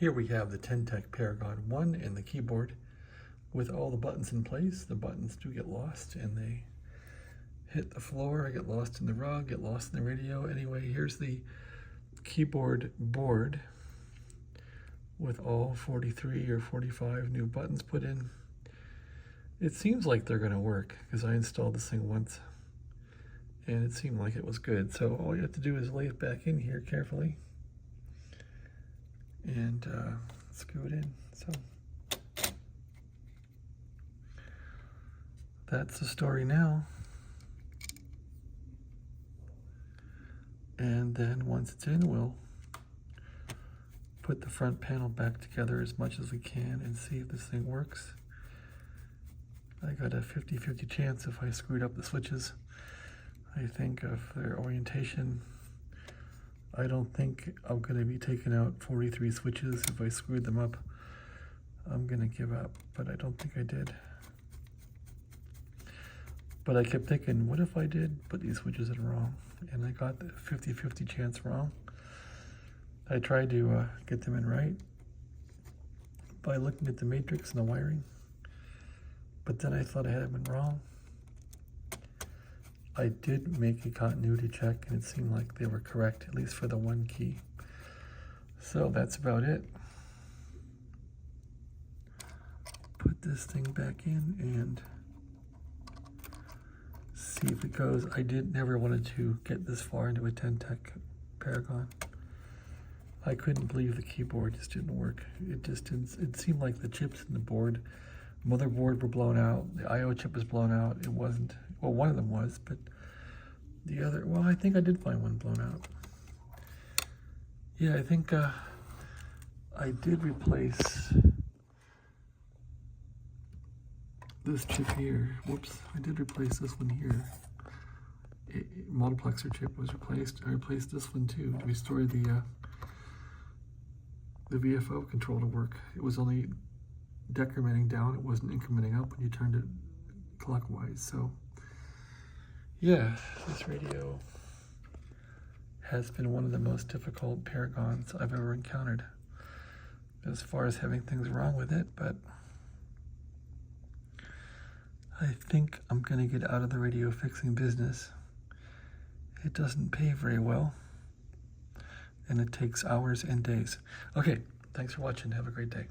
Here we have the Tec Paragon I and the keyboard with all the buttons in place. The buttons do get lost and they hit the floor, get lost in the rug, get lost in the radio. Anyway, here's the keyboard board with all 43 or 45 new buttons put in. It seems like they're going to work because I installed this thing once and it seemed like it was good. So all you have to do is lay it back in here carefully and screw it in. So that's the story now. And then once it's in, we'll put the front panel back together as much as we can and see if this thing works. I got a 50-50 chance if I screwed up the switches. I think of their orientation. I don't think I'm going to be taking out 43 switches. If I screwed them up, I'm going to give up, but I don't think I did. But I kept thinking, what if I did put these switches in wrong? And I got the 50-50 chance wrong. I tried to get them in right by looking at the matrix and the wiring, but then I thought I had them in wrong. I did make a continuity check and it seemed like they were correct, at least for the one key. So that's about it. Put this thing back in and see if it goes. I never wanted to get this far into a Tec Paragon. I couldn't believe the keyboard just didn't work. It just didn't. It seemed like the chips in the board, motherboard were blown out. The I/O chip was blown out. It wasn't. Well, one of them was, but the other. Well, I think I did find one blown out. Yeah, I think I did replace this chip here. Whoops, I did replace this one here. Multiplexer chip was replaced. I replaced this one too to restore the VFO control to work. It was only decrementing down, it wasn't incrementing up when you turned it clockwise. So yeah, this radio has been one of the most difficult Paragons I've ever encountered as far as having things wrong with it, but I think I'm gonna get out of the radio fixing business. It doesn't pay very well, and it takes hours and days. Okay, thanks for watching. Have a great day.